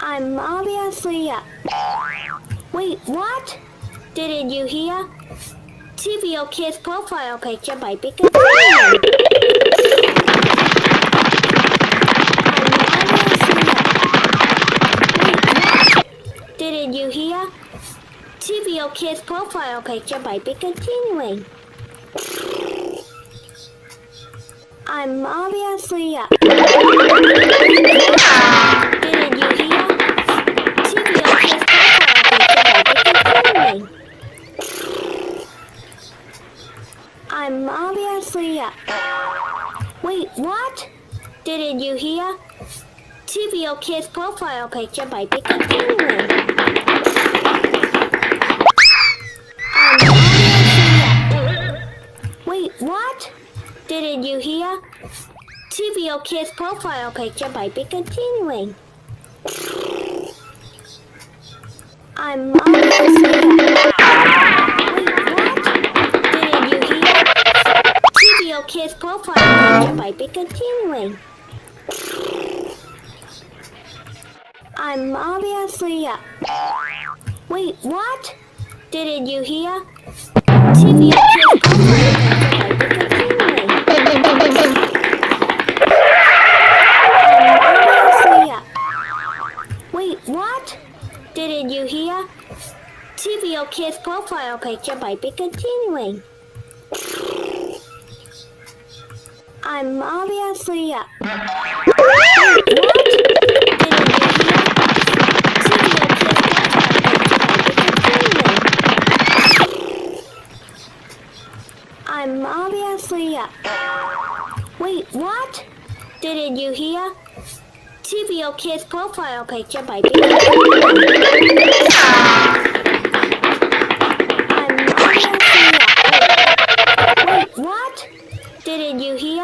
I'm obviously up. Wait, what? Didn't you hear? TVO Kids profile picture might be continuing. Didn't you hear? TVO Kids profile picture might be continuing. I'm obviously up. Didn't you hear? TVO Kids profile picture might be continuing. I'm obviously up. Wait, what? Didn't you hear? TVO Kids profile picture might be continuing. Wait, what? Didn't you hear? TVO Kids profile picture might be continuing. I'm obviously up. TVO Kids profile picture might be continuing. I'm obviously up. Wait, what? Didn't you hear? TVO Kids profile picture might be continuing. I'm obviously up. Wait, what? Didn't you hear? TVO Kids profile picture might be continuing. I'm obviously up. Wait, what? Didn't you hear? TVO Kids profile picture might be continuing. I'm obviously up. Wait, what? Didn't you hear?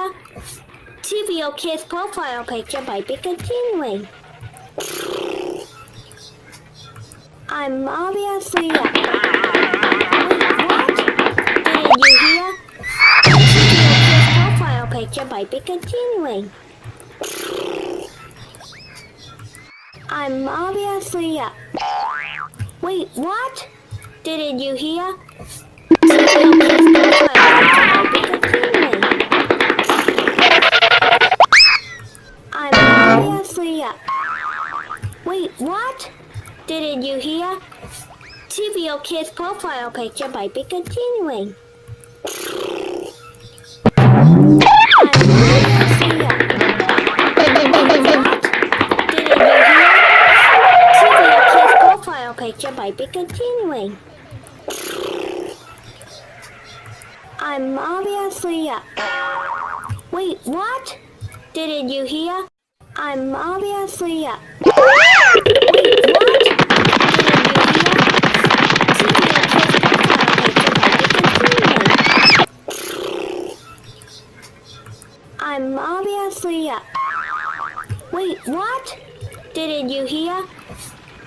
TVO Kids profile picture might be continuing. I'm obviously up. Wait, what? Didn't you hear? TVO Kids profile picture might be continuing. I'm obviously up. Wait, what? Didn't you hear? TVO Kids profile picture might be continuing. I'm obviously up. Wait, what? Didn't you hear? TVO Kids profile picture might be continuing. I'm obviously up. Wait, what? Didn't you hear? TVO Kids profile picture might be continuing. I'm obviously up. Wait, what? Didn't you hear? TVO Kids profile picture might be continuing. I'm obviously up. Wait, what? Didn't you hear? I'm obviously up. Wait, what? Didn't you hear?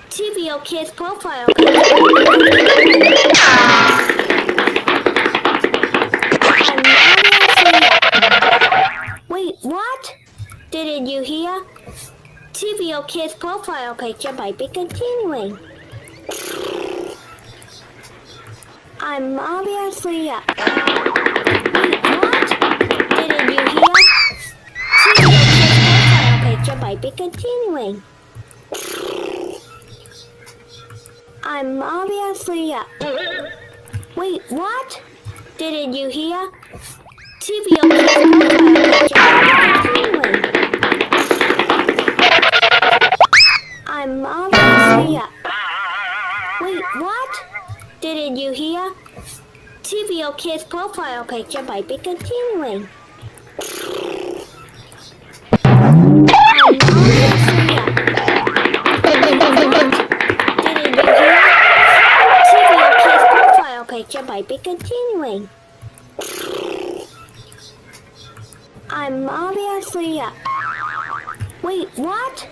TVO Kids profile picture might be continuing. I'm obviously up. Wait, what? Didn't you hear? TVO Kids profile picture might be continuing. I'm obviously up. Wait, what? Didn't you hear? TVO Kids profile picture might be continuing. I'm obviously up. Wait, what? Didn't you hear? TVO Kids profile picture might be continuing. I'm obviously up. Wait, what? Didn't you hear? TVO Kids profile picture might be continuing. I'm obviously up. Wait, what? Didn't you hear? TVO Kids profile picture might be continuing. I'm obviously up. Wait, what? Didn't you hear? TVO Kids profile picture might be continuing. I'm obviously up. Wait, what?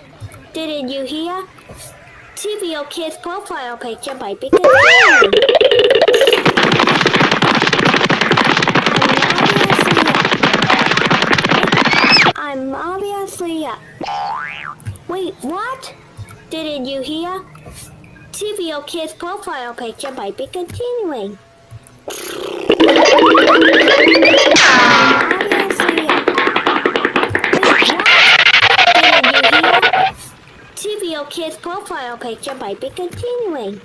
Didn't you hear? TVO Kids profile picture might be continuing. I'm obviously up. Wait, what? Didn't you hear? Trivial Kids profile picture might be continuing. Obviously, wait, what? Didn't you hear? Trivial Kids profile picture might be continuing.